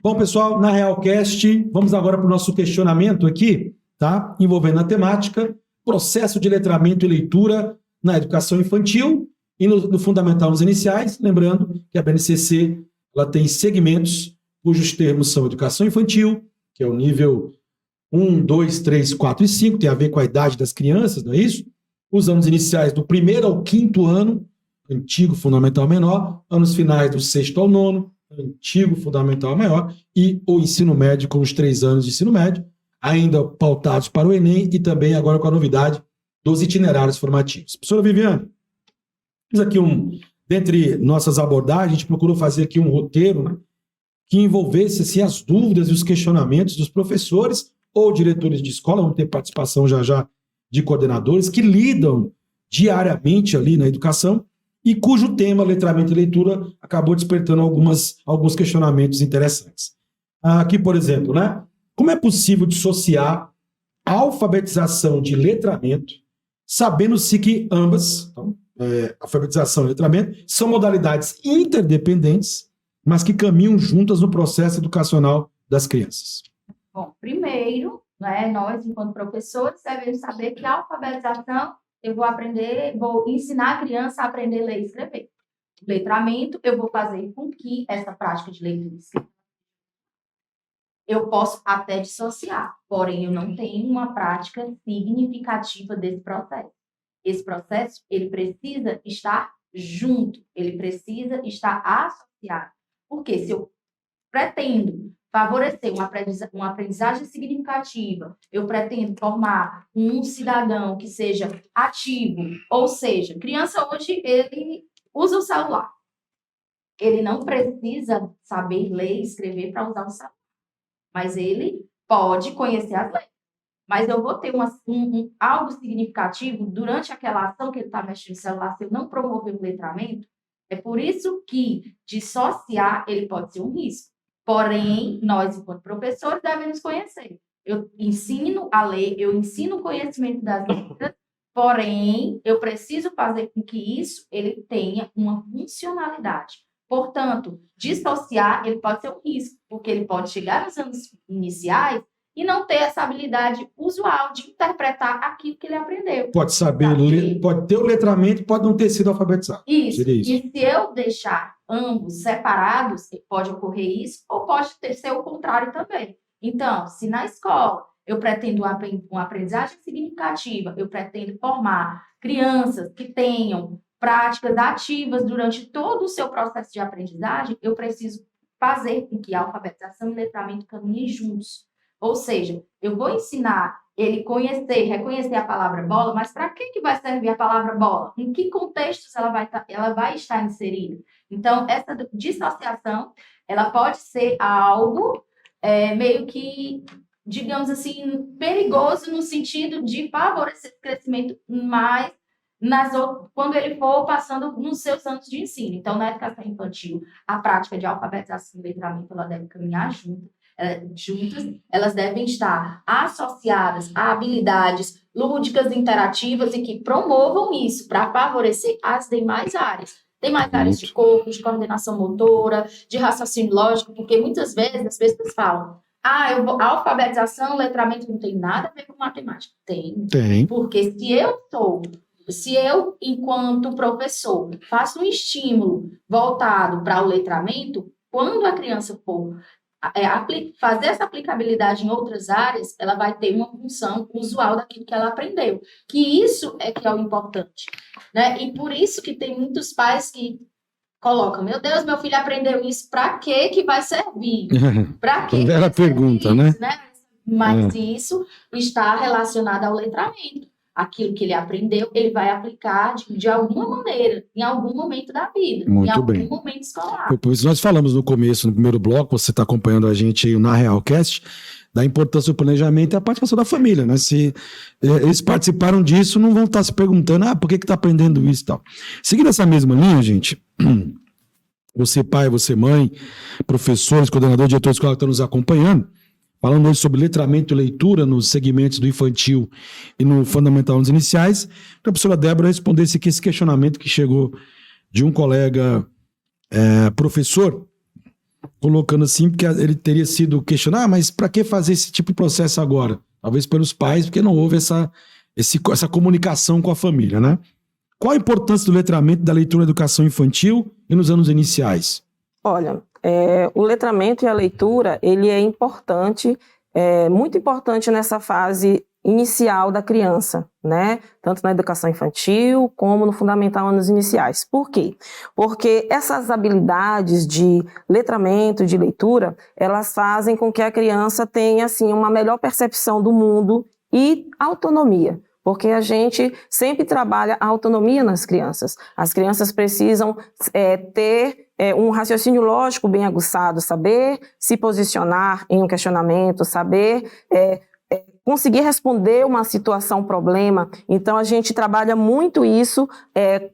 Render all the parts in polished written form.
Bom, pessoal, na Realcast, vamos agora para o nosso questionamento aqui, tá? Envolvendo a temática, processo de letramento e leitura na educação infantil e no fundamental nos iniciais. Lembrando que a BNCC ela tem segmentos cujos termos são educação infantil, que é o nível 1, 2, 3, 4 e 5, tem a ver com a idade das crianças, não é isso? Os anos iniciais do 1º ao 5º ano, antigo fundamental menor, anos finais do 6º ao 9º, antigo fundamental maior, e o ensino médio com os 3 anos de ensino médio, ainda pautados para o Enem e também agora com a novidade dos itinerários formativos. Professora Viviane, temos aqui dentre nossas abordagens, a gente procurou fazer aqui um roteiro, né, que envolvesse assim, as dúvidas e os questionamentos dos professores ou diretores de escola, vamos ter participação já de coordenadores que lidam diariamente ali na educação e cujo tema, letramento e leitura, acabou despertando alguns questionamentos interessantes. Aqui, por exemplo, né? Como é possível dissociar a alfabetização de letramento, sabendo-se que ambas, então, alfabetização e letramento, são modalidades interdependentes, mas que caminham juntas no processo educacional das crianças? Bom, primeiro, né, nós, enquanto professores, devemos saber que a alfabetização eu vou ensinar a criança a aprender a ler e escrever. O letramento, eu vou fazer com que essa prática de leitura e escrita eu posso até dissociar, porém eu não tenho uma prática significativa desse processo. Esse processo, ele precisa estar junto, ele precisa estar associado. Porque se eu pretendo favorecer uma aprendizagem significativa, eu pretendo formar um cidadão que seja ativo, ou seja, criança hoje, ele usa o celular. Ele não precisa saber ler e escrever para usar o celular, mas ele pode conhecer as letras. Mas eu vou ter algo significativo durante aquela ação que ele está mexendo no celular, se eu não promover o letramento. É por isso que dissociar ele pode ser um risco. Porém, nós, enquanto professores, devemos conhecer. Eu ensino a ler, eu ensino o conhecimento das letras, porém, eu preciso fazer com que isso ele tenha uma funcionalidade. Portanto, dissociar ele pode ser um risco, porque ele pode chegar nos anos iniciais e não ter essa habilidade usual de interpretar aquilo que ele aprendeu. Pode saber ler, pode ter o letramento, pode não ter sido alfabetizado. Isso. E se eu deixar ambos separados, pode ocorrer isso, ou pode ser o contrário também. Então, se na escola eu pretendo uma aprendizagem significativa, eu pretendo formar crianças que tenham práticas ativas durante todo o seu processo de aprendizagem, eu preciso fazer com que a alfabetização e letramento caminhem juntos. Ou seja, eu vou ensinar ele reconhecer a palavra bola, mas para que vai servir a palavra bola? Em que contextos ela vai estar inserida? Então, essa dissociação, ela pode ser algo meio que, digamos assim, perigoso no sentido de favorecer o crescimento mais quando ele for passando nos seus anos de ensino. Então, na educação infantil, a prática de alfabetização e letramento, ela deve caminhar juntas, elas devem estar associadas a habilidades lúdicas, interativas e que promovam isso para favorecer as demais áreas. Tem mais áreas de corpo, de coordenação motora, de raciocínio lógico, porque muitas vezes as pessoas falam: a alfabetização, letramento não tem nada a ver com matemática. Tem. Porque se eu, enquanto professor, faço um estímulo voltado para o letramento, quando a criança for fazer essa aplicabilidade em outras áreas, ela vai ter uma função usual daquilo que ela aprendeu. Que isso é que é o importante, né? E por isso que tem muitos pais que colocam: meu Deus, meu filho aprendeu isso, para que vai servir? Para que? Era a pergunta, né? Mas isso está relacionado ao letramento. Aquilo que ele aprendeu, ele vai aplicar de alguma maneira, em algum momento da vida, em algum momento escolar. Por isso nós falamos no começo, no primeiro bloco, você está acompanhando a gente aí na Realcast, da importância do planejamento e a participação da família, né? Se eles participaram disso, não vão estar se perguntando: por que está aprendendo isso e tal. Seguindo essa mesma linha, gente, você pai, você mãe, professores, coordenador, diretor de escola que estão nos acompanhando, falando hoje sobre letramento e leitura nos segmentos do infantil e no fundamental nos iniciais, a professora Débora respondesse aqui esse questionamento que chegou de um colega professor, colocando assim, porque ele teria sido questionado, mas para que fazer esse tipo de processo agora? Talvez pelos pais, porque não houve essa comunicação com a família, né? Qual a importância do letramento da leitura da educação infantil e nos anos iniciais? Olha, o letramento e a leitura, ele é importante, muito importante nessa fase inicial da criança, né? Tanto na educação infantil como no fundamental anos iniciais. Por quê? Porque essas habilidades de letramento, de leitura, elas fazem com que a criança tenha, assim, uma melhor percepção do mundo e autonomia. Porque a gente sempre trabalha a autonomia nas crianças. As crianças precisam ter um raciocínio lógico bem aguçado, saber se posicionar em um questionamento, saber conseguir responder uma situação, problema. Então, a gente trabalha muito isso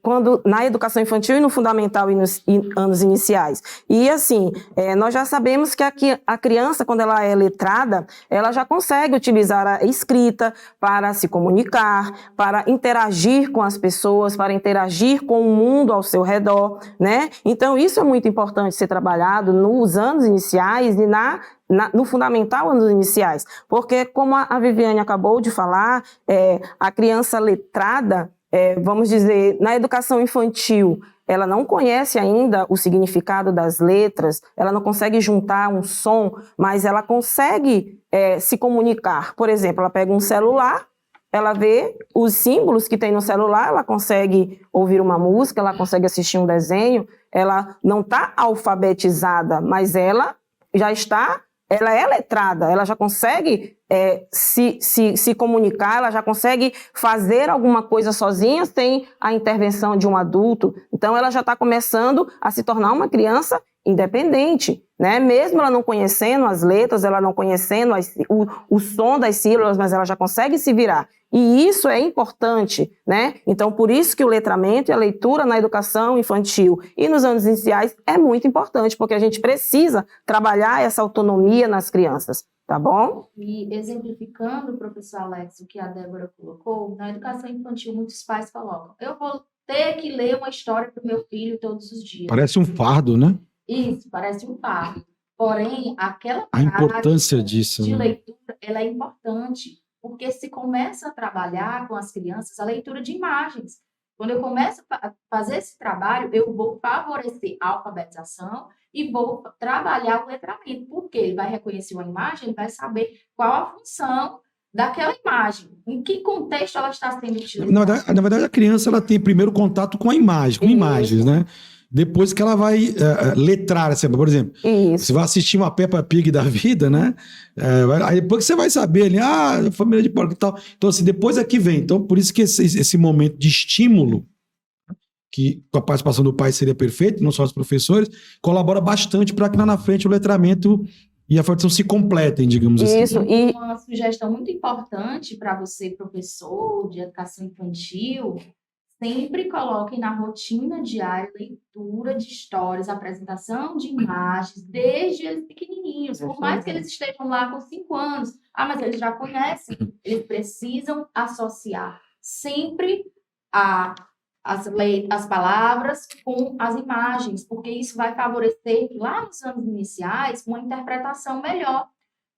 quando na educação infantil e no fundamental e nos anos iniciais. E, assim, nós já sabemos que a criança, quando ela é letrada, ela já consegue utilizar a escrita para se comunicar, para interagir com as pessoas, para interagir com o mundo ao seu redor, né? Então, isso é muito importante ser trabalhado nos anos iniciais e no fundamental anos iniciais, porque como a Viviane acabou de falar, a criança letrada, vamos dizer, na educação infantil, ela não conhece ainda o significado das letras, ela não consegue juntar um som, mas ela consegue se comunicar. Por exemplo, ela pega um celular, ela vê os símbolos que tem no celular, ela consegue ouvir uma música, ela consegue assistir um desenho, ela não está alfabetizada, mas ela já está. Ela é letrada, ela já consegue se comunicar, ela já consegue fazer alguma coisa sozinha sem a intervenção de um adulto. Então, ela já está começando a se tornar uma criança independente, né? Mesmo ela não conhecendo as letras, ela não conhecendo o som das sílabas, mas ela já consegue se virar. E isso é importante, né? Então, por isso que o letramento e a leitura na educação infantil e nos anos iniciais é muito importante, porque a gente precisa trabalhar essa autonomia nas crianças, tá bom? E exemplificando, professor Alex, o que a Débora colocou, na educação infantil muitos pais colocam: eu vou ter que ler uma história para o meu filho todos os dias. Parece um fardo, né? Isso, parece um fardo. Porém, aquela A importância disso, de né? leitura, ela é importante, porque se começa a trabalhar com as crianças a leitura de imagens. Quando eu começo a fazer esse trabalho, eu vou favorecer a alfabetização e vou trabalhar o letramento, porque ele vai reconhecer uma imagem, ele vai saber qual a função daquela imagem, em que contexto ela está sendo utilizada. Na verdade, a criança ela tem primeiro contato com a imagem, com imagens, né? Depois que ela vai letrar, assim, por exemplo, Isso. você vai assistir uma Peppa Pig da vida, né? Aí depois que você vai saber ali, família de porco e tal. Então, assim, depois é que vem. Então, por isso que esse momento de estímulo, que com a participação do pai seria perfeito, não só os professores, colabora bastante para que lá na frente o letramento e a formação se completem, digamos assim. Isso, E uma sugestão muito importante para você, professor de educação infantil: sempre coloquem na rotina diária leitura de histórias, apresentação de imagens, desde eles pequenininhos. Por mais que eles estejam lá com 5 anos, mas eles já conhecem, eles precisam associar sempre as palavras com as imagens, porque isso vai favorecer, lá nos anos iniciais, uma interpretação melhor,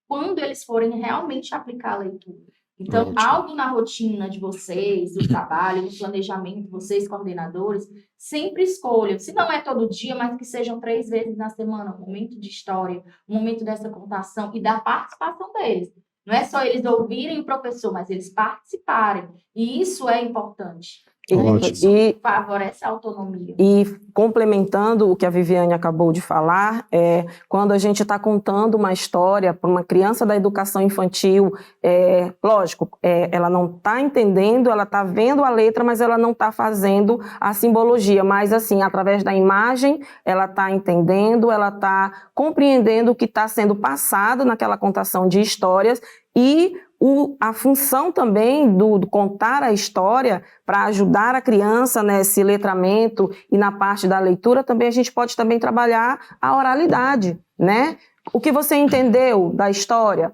quando eles forem realmente aplicar a leitura. Então, Ótimo. algo na rotina de vocês, do trabalho, no planejamento, vocês coordenadores, sempre escolham, se não é todo dia, mas que sejam 3 vezes na semana, um momento de história, um momento dessa contação e da participação deles. Não é só eles ouvirem o professor, mas eles participarem. E isso é importante. Ótimo. Isso favorece a autonomia. E complementando o que a Viviane acabou de falar, quando a gente está contando uma história para uma criança da educação infantil, lógico, ela não está entendendo, ela está vendo a letra, mas ela não está fazendo a simbologia. Mas, assim, através da imagem, ela está entendendo, ela está compreendendo o que está sendo passado naquela contação de histórias e a função também do contar a história para ajudar a criança nesse letramento e na parte da leitura também a gente pode também trabalhar a oralidade, né? O que você entendeu da história?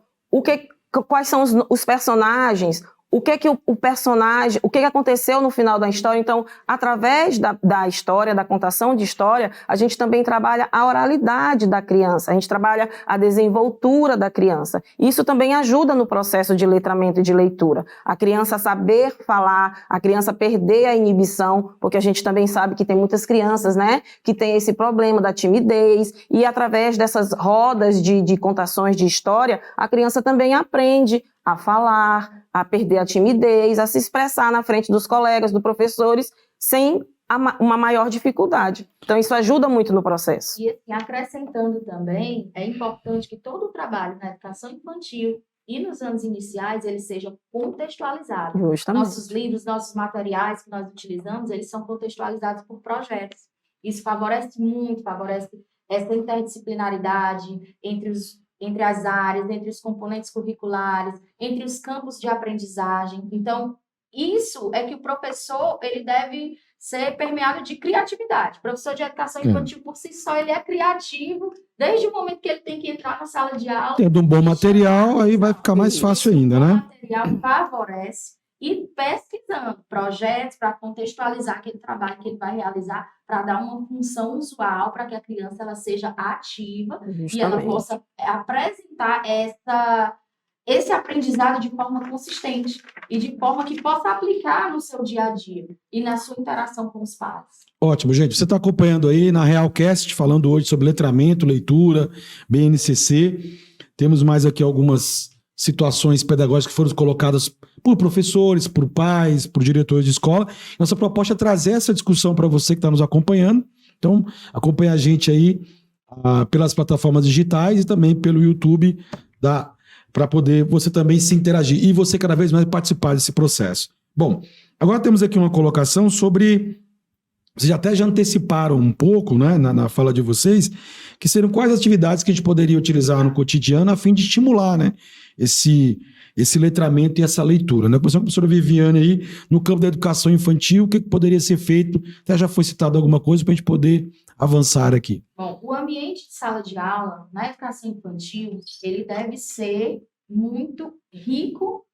Quais são os personagens? o que o personagem, o que aconteceu no final da história. Então, através da história, da contação de história, a gente também trabalha a oralidade da criança, a gente trabalha a desenvoltura da criança. Isso também ajuda no processo de letramento e de leitura. A criança saber falar, a criança perder a inibição, porque a gente também sabe que tem muitas crianças, né, que tem esse problema da timidez, e através dessas rodas de contações de história, a criança também aprende a falar, a perder a timidez, a se expressar na frente dos colegas, dos professores, sem uma maior dificuldade. Então, isso ajuda muito no processo. E assim, acrescentando também, é importante que todo o trabalho na educação infantil e nos anos iniciais, ele seja contextualizado. Justamente. Nossos livros, nossos materiais que nós utilizamos, eles são contextualizados por projetos. Isso favorece muito, favorece essa interdisciplinaridade entre as áreas, entre os componentes curriculares, entre os campos de aprendizagem. Então, isso é que o professor ele deve ser permeado de criatividade. O professor de educação infantil, por si só, ele é criativo desde o momento que ele tem que entrar na sala de aula. Tendo um bom material, aí vai ficar mais fácil ainda, né? O material favorece e pesquisando projetos para contextualizar aquele trabalho que ele vai realizar, para dar uma função usual para que a criança ela seja ativa. Justamente. E ela possa apresentar esse aprendizado de forma consistente e de forma que possa aplicar no seu dia a dia e na sua interação com os pais. Ótimo, gente. Você está acompanhando aí na Realcast, falando hoje sobre letramento, leitura, BNCC. Temos mais aqui algumas situações pedagógicas que foram colocadas por professores, por pais, por diretores de escola. Nossa proposta é trazer essa discussão para você que está nos acompanhando. Então, acompanhe a gente aí pelas plataformas digitais e também pelo YouTube para poder você também se interagir e você cada vez mais participar desse processo. Bom, agora temos aqui uma colocação sobre... Vocês até já anteciparam um pouco, né, na fala de vocês, que seriam quais atividades que a gente poderia utilizar no cotidiano a fim de estimular, né, esse letramento e essa leitura. Né? Começando com a professora Viviane aí, no campo da educação infantil, o que poderia ser feito? Até já foi citado alguma coisa para a gente poder avançar aqui. Bom, o ambiente de sala de aula na educação infantil, ele deve ser muito rico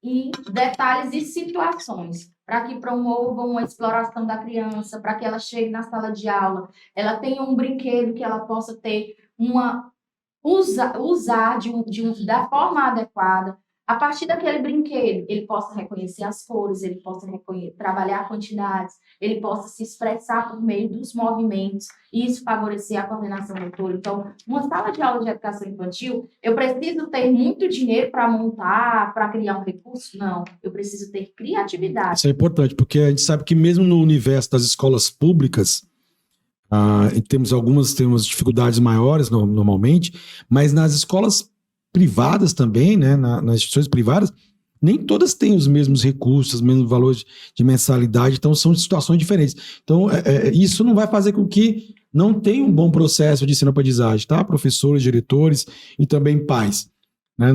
em detalhes e situações, para que promovam a exploração da criança, para que ela chegue na sala de aula, ela tenha um brinquedo que ela possa ter usar da forma adequada. A partir daquele brinquedo, ele possa reconhecer as cores, ele possa trabalhar quantidades, ele possa se expressar por meio dos movimentos, e isso favorecer a coordenação motora. Então, uma sala de aula de educação infantil, eu preciso ter muito dinheiro para montar, para criar um recurso? Não, eu preciso ter criatividade. Isso é importante, porque a gente sabe que mesmo no universo das escolas públicas, temos dificuldades maiores normalmente, mas nas escolas privadas também, né, nas instituições privadas, nem todas têm os mesmos recursos, os mesmos valores de mensalidade, então são situações diferentes. Então, isso não vai fazer com que não tenha um bom processo de ensino-aprendizagem, tá? Professores, diretores e também pais. Né?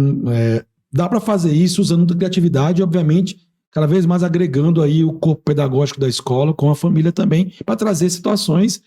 Dá para fazer isso usando muita criatividade e, obviamente, cada vez mais agregando aí o corpo pedagógico da escola com a família também, para trazer situações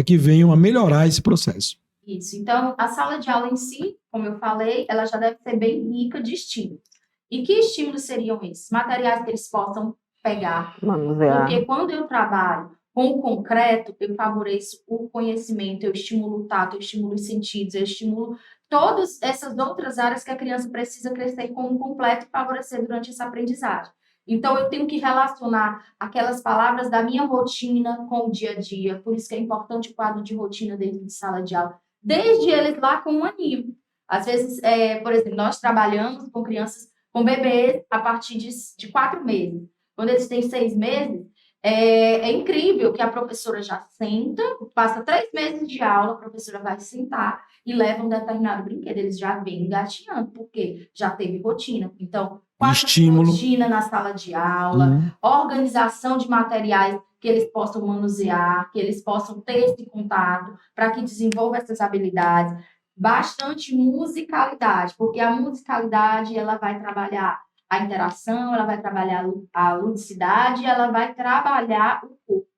que venham a melhorar esse processo. Isso. Então, a sala de aula em si, como eu falei, ela já deve ser bem rica de estímulos. E que estímulos seriam esses? Materiais que eles possam pegar. Manusear. Porque quando eu trabalho com o concreto, eu favoreço o conhecimento, eu estimulo o tato, eu estimulo os sentidos, eu estimulo todas essas outras áreas que a criança precisa crescer como completo e favorecer durante essa aprendizagem. Então, eu tenho que relacionar aquelas palavras da minha rotina com o dia a dia. Por isso que é importante o quadro de rotina dentro de sala de aula. Desde eles lá com 1 aninho. Às vezes, por exemplo, nós trabalhamos com crianças, com bebês a partir de 4 meses. Quando eles têm 6 meses, é incrível que a professora já senta, passa 3 meses de aula, a professora vai sentar e leva um determinado brinquedo. Eles já vêm engatinhando, porque já teve rotina. Então, estímulo. Rotina na sala de aula, organização de materiais que eles possam manusear, que eles possam ter esse contato, para que desenvolvam essas habilidades. Bastante musicalidade, porque a musicalidade ela vai trabalhar a interação, ela vai trabalhar a ludicidade, ela vai trabalhar o corpo.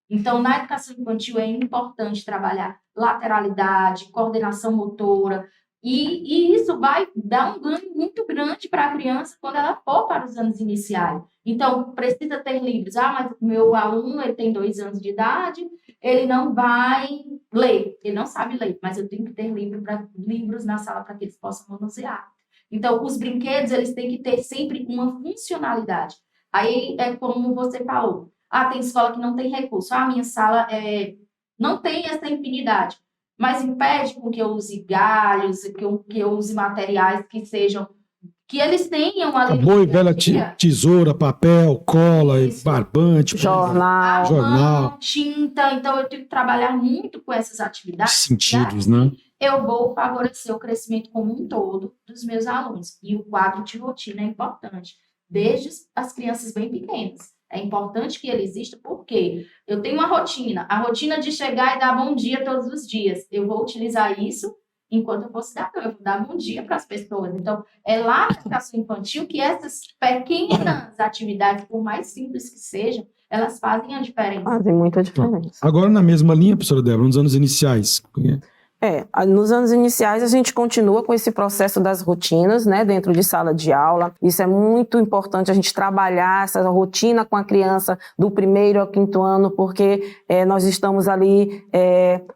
Então, na educação infantil é importante trabalhar lateralidade, coordenação motora, E isso vai dar um ganho muito grande para a criança quando ela for para os anos iniciais. Então, precisa ter livros. Mas meu aluno ele tem 2 anos de idade, ele não vai ler, ele não sabe ler, mas eu tenho que ter livros na sala para que eles possam manusear. Então, os brinquedos, eles têm que ter sempre uma funcionalidade. Aí, é como você falou, tem escola que não tem recurso. A minha sala não tem essa infinidade, mas impede com que eu use galhos, que eu use materiais que sejam, que eles tenham ali. A boa e velha tesoura, papel, cola, barbante, jornal, tinta. Então, eu tenho que trabalhar muito com essas atividades. Sentidos, né? Eu vou favorecer o crescimento como um todo dos meus alunos. E o quadro de rotina é importante, desde as crianças bem pequenas. É importante que ele exista porque eu tenho uma rotina, a rotina de chegar e dar bom dia todos os dias. Eu vou utilizar isso enquanto eu for cidadão, eu vou dar bom dia para as pessoas. Então, é lá na educação infantil que essas pequenas atividades, por mais simples que sejam, elas fazem a diferença. Fazem muita diferença. Agora, na mesma linha, professora Débora, nos anos iniciais... Nos anos iniciais a gente continua com esse processo das rotinas, né, dentro de sala de aula. Isso é muito importante, a gente trabalhar essa rotina com a criança do 1º ao 5º ano, porque nós estamos ali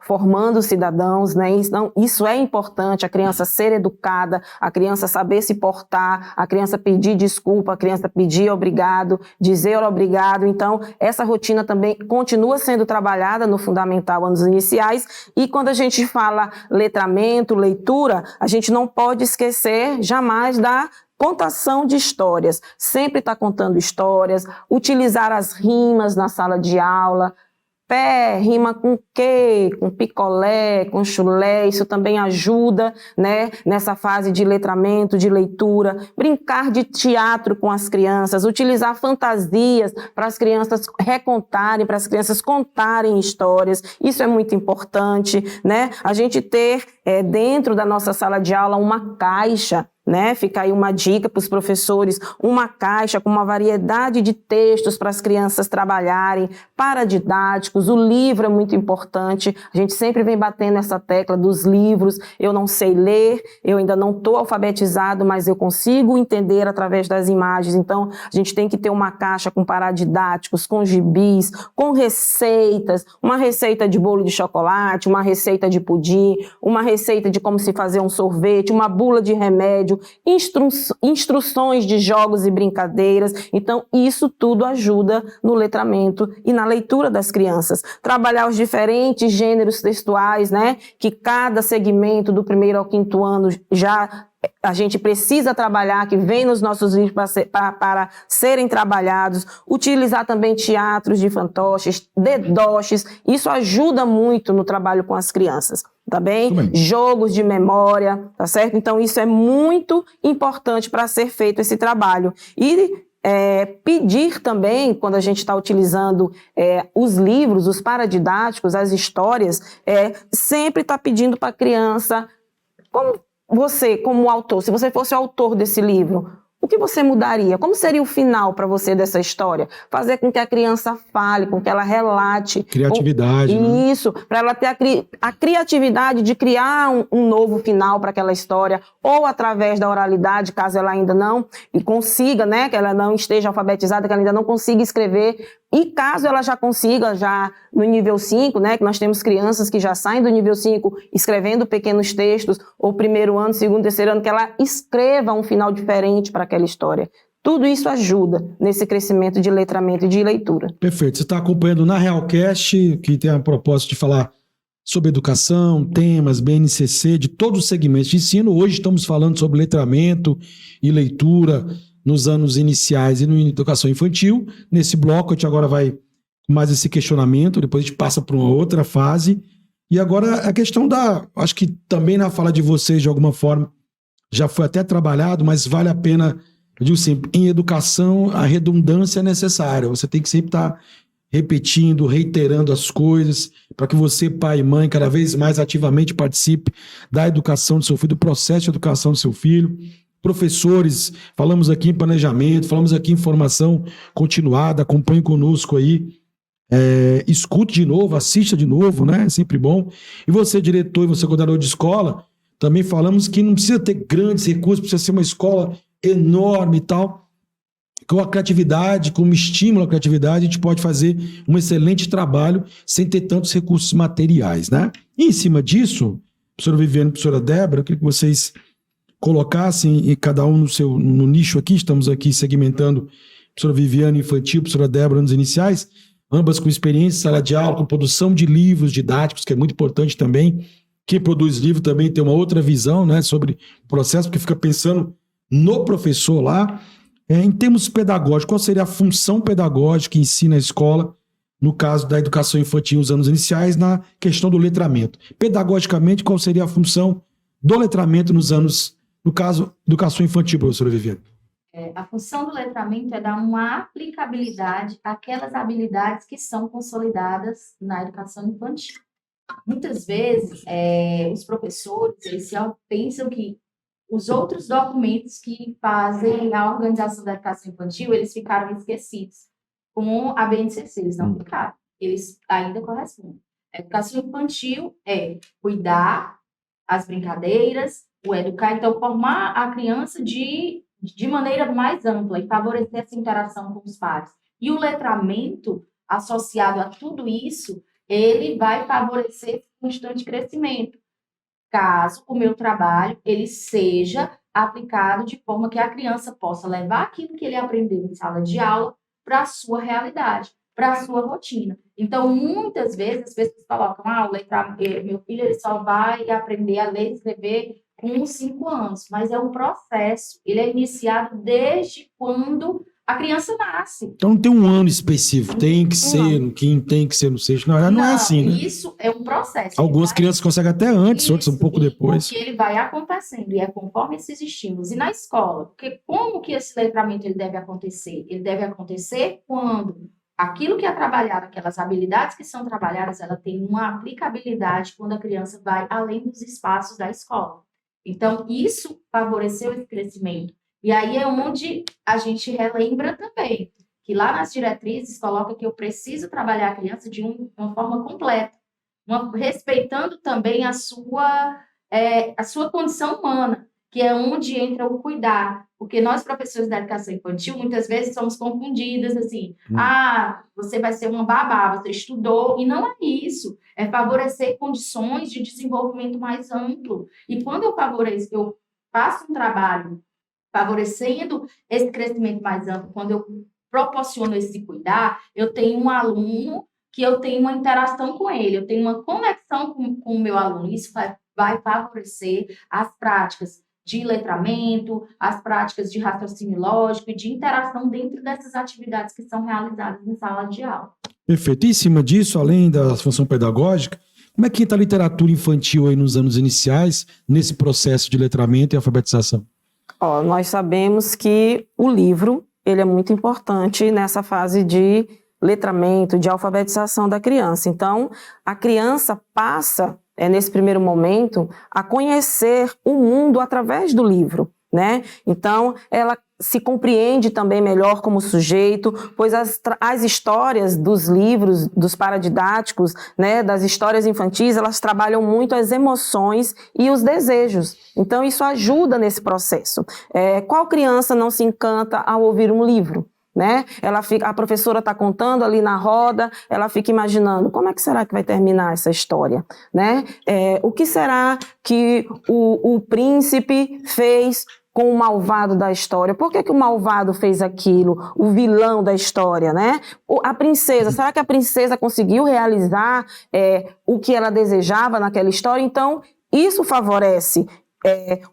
formando cidadãos, né, então isso é importante, a criança ser educada, a criança saber se portar, a criança pedir desculpa, a criança pedir obrigado, dizer obrigado. Então, essa rotina também continua sendo trabalhada no fundamental, anos iniciais, e quando a gente fala letramento, leitura, a gente não pode esquecer jamais da contação de histórias. Sempre está contando histórias, utilizar as rimas na sala de aula. Pé rima com quê? Com picolé, com chulé, isso também ajuda, né, nessa fase de letramento, de leitura. Brincar de teatro com as crianças, utilizar fantasias para as crianças recontarem, para as crianças contarem histórias, isso é muito importante, né? A gente ter dentro da nossa sala de aula uma caixa, né? Fica aí uma dica para os professores, uma caixa com uma variedade de textos para as crianças trabalharem, paradidáticos, o livro é muito importante, a gente sempre vem batendo essa tecla dos livros. Eu não sei ler, eu ainda não estou alfabetizado, mas eu consigo entender através das imagens, então a gente tem que ter uma caixa com paradidáticos, com gibis, com receitas, uma receita de bolo de chocolate, uma receita de pudim, uma receita de como se fazer um sorvete, uma bula de remédio, instruções de jogos e brincadeiras. Então, isso tudo ajuda no letramento e na leitura das crianças. Trabalhar os diferentes gêneros textuais, né? Que cada segmento do 1º ao 5º ano já a gente precisa trabalhar, que vem nos nossos livros para serem trabalhados. Utilizar também teatros de fantoches, dedoches, isso ajuda muito no trabalho com as crianças, tá bem? Jogos de memória, tá certo? Então isso é muito importante para ser feito esse trabalho. E pedir também, quando a gente está utilizando os livros, os paradidáticos, as histórias, sempre está pedindo para a criança, você, como autor, se você fosse o autor desse livro, o que você mudaria? Como seria o final para você dessa história? Fazer com que a criança fale, com que ela relate. Criatividade, né? Isso, para ela ter a criatividade de criar um novo final para aquela história, ou através da oralidade, caso ela ainda não consiga, né, que ela não esteja alfabetizada, que ela ainda não consiga escrever. E caso ela já consiga, já no nível 5, né, que nós temos crianças que já saem do nível 5 escrevendo pequenos textos, ou 1º ano, 2º, 3º ano, que ela escreva um final diferente para aquela história. Tudo isso ajuda nesse crescimento de letramento e de leitura. Perfeito. Você está acompanhando na Realcast, que tem a propósito de falar sobre educação, temas, BNCC, de todos os segmentos de ensino. Hoje estamos falando sobre letramento e leitura nos anos iniciais e na educação infantil. Nesse bloco, a gente agora vai mais esse questionamento, depois a gente passa para uma outra fase. E agora a questão acho que também na fala de vocês, de alguma forma, já foi até trabalhado, mas vale a pena, eu digo sempre, em educação a redundância é necessária. Você tem que sempre estar repetindo, reiterando as coisas, para que você, pai e mãe, cada vez mais ativamente participe da educação do seu filho, do processo de educação do seu filho. Professores, falamos aqui em planejamento, falamos aqui em formação continuada, acompanhe conosco aí, escute de novo, assista de novo, né? É sempre bom. E você, diretor, e você, coordenador de escola, também falamos que não precisa ter grandes recursos, precisa ser uma escola enorme e tal. Com a criatividade, como estímulo à criatividade, a gente pode fazer um excelente trabalho sem ter tantos recursos materiais, né? E em cima disso, professora Viviane e professora Débora, eu queria que vocês colocassem, e cada um no nicho aqui, estamos aqui segmentando professora Viviane infantil, professora Débora nos iniciais, ambas com experiência em sala de aula, com produção de livros didáticos, que é muito importante também. Quem produz livro também tem uma outra visão, né, sobre o processo, porque fica pensando no professor lá. Em termos pedagógicos, qual seria a função pedagógica em si na escola, no caso da educação infantil nos anos iniciais, na questão do letramento? Pedagogicamente, qual seria a função do letramento no caso, educação infantil, professora Viviane? A função do letramento é dar uma aplicabilidade àquelas habilidades que são consolidadas na educação infantil. Muitas vezes, os professores, eles pensam que os outros documentos que fazem a organização da educação infantil, eles ficaram esquecidos. Com a BNCC, eles não ficaram. Eles ainda correspondem. A educação infantil é cuidar, as brincadeiras, o educar, então formar a criança de maneira mais ampla e favorecer essa interação com os pares. E o letramento, associado a tudo isso, ele vai favorecer esse constante crescimento, caso o meu trabalho ele seja aplicado de forma que a criança possa levar aquilo que ele aprendeu em sala de aula para a sua realidade, para a sua rotina. Então, muitas vezes, as pessoas colocam, meu filho ele só vai aprender a ler e escrever com 5 anos, mas é um processo, ele é iniciado desde quando a criança nasce. Então não tem um ano específico, tem que ser no quinto, tem que ser no sexto, não é assim, né? Isso é um processo. Algumas crianças conseguem até antes, outras um pouco depois. Porque ele vai acontecendo, e é conforme esses estímulos. E na escola, porque como que esse letramento ele deve acontecer? Ele deve acontecer quando aquilo que é trabalhado, aquelas habilidades que são trabalhadas, ela tem uma aplicabilidade quando a criança vai além dos espaços da escola. Então, isso favoreceu esse crescimento. E aí é onde a gente relembra também, que lá nas diretrizes coloca que eu preciso trabalhar a criança de uma forma completa, respeitando também a sua condição humana, que é onde entra o cuidar. Porque nós, professores da educação infantil, muitas vezes somos confundidas assim, você vai ser uma babá, você estudou, e não é isso, é favorecer condições de desenvolvimento mais amplo. E quando eu faço um trabalho favorecendo esse crescimento mais amplo, quando eu proporciono esse cuidar, eu tenho um aluno que eu tenho uma interação com ele, eu tenho uma conexão com o meu aluno, isso vai favorecer as práticas de letramento, as práticas de raciocínio lógico e de interação dentro dessas atividades que são realizadas em sala de aula. Perfeito. E em cima disso, além da função pedagógica, como é que está a literatura infantil aí nos anos iniciais, nesse processo de letramento e alfabetização? Nós sabemos que o livro ele é muito importante nessa fase de letramento, de alfabetização da criança. Então, a criança passa, nesse primeiro momento, a conhecer o mundo através do livro, né? Então, ela se compreende também melhor como sujeito, pois as histórias dos livros, dos paradidáticos, né, das histórias infantis, elas trabalham muito as emoções e os desejos. Então, isso ajuda nesse processo. Qual criança não se encanta ao ouvir um livro? Né? A professora está contando ali na roda, ela fica imaginando como é que será que vai terminar essa história, né? O que será que o príncipe fez com o malvado da história? Por que o malvado fez aquilo? O vilão da história, né? A princesa, será que a princesa conseguiu realizar o que ela desejava naquela história? Então, isso favorece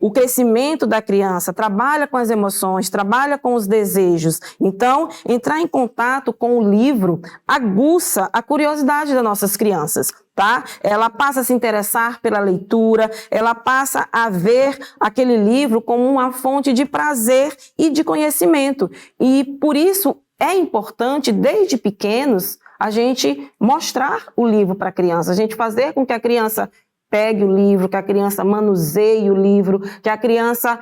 o crescimento da criança, trabalha com as emoções, trabalha com os desejos. Então, entrar em contato com o livro aguça a curiosidade das nossas crianças, tá? Ela passa a se interessar pela leitura, ela passa a ver aquele livro como uma fonte de prazer e de conhecimento. E, por isso, é importante, desde pequenos, a gente mostrar o livro para a criança, a gente fazer com que a criança pegue o livro, que a criança manuseie o livro, que a criança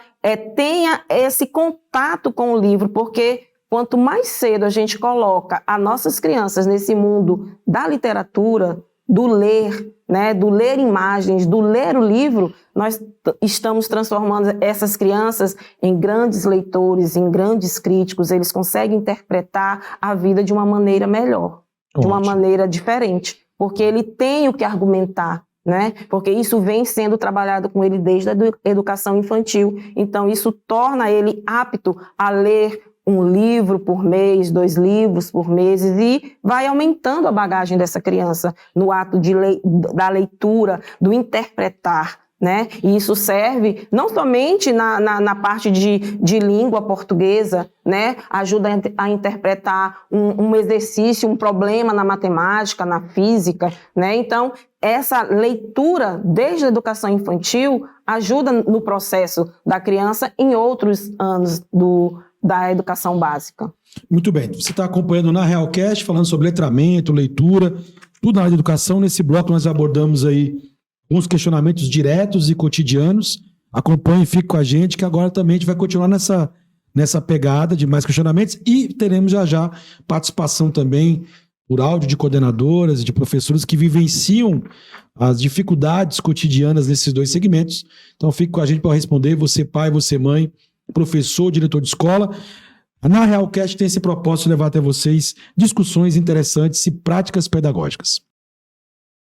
tenha esse contato com o livro, porque quanto mais cedo a gente coloca as nossas crianças nesse mundo da literatura, do ler, né, do ler imagens, do ler o livro, nós estamos transformando essas crianças em grandes leitores, em grandes críticos. Eles conseguem interpretar a vida de uma maneira melhor, de uma maneira diferente, porque ele tem o que argumentar, né? Porque isso vem sendo trabalhado com ele desde a educação infantil. Então, isso torna ele apto a ler um livro por mês, 2 livros por mês, e vai aumentando a bagagem dessa criança no ato da leitura, do interpretar, né? E isso serve não somente na parte de língua portuguesa, né? Ajuda a interpretar um exercício, um problema na matemática, na física, né? Então, essa leitura desde a educação infantil ajuda no processo da criança em outros anos da educação básica. Muito bem, você está acompanhando na Realcast, falando sobre letramento, leitura, tudo na área de educação. Nesse bloco nós abordamos aí uns questionamentos diretos e cotidianos. Acompanhe e fique com a gente, que agora também a gente vai continuar nessa pegada de mais questionamentos e teremos já participação também por áudio de coordenadoras e de professores que vivenciam as dificuldades cotidianas nesses 2 segmentos. Então fique com a gente para responder, você pai, você mãe, professor, diretor de escola. Na Realcast tem esse propósito de levar até vocês discussões interessantes e práticas pedagógicas.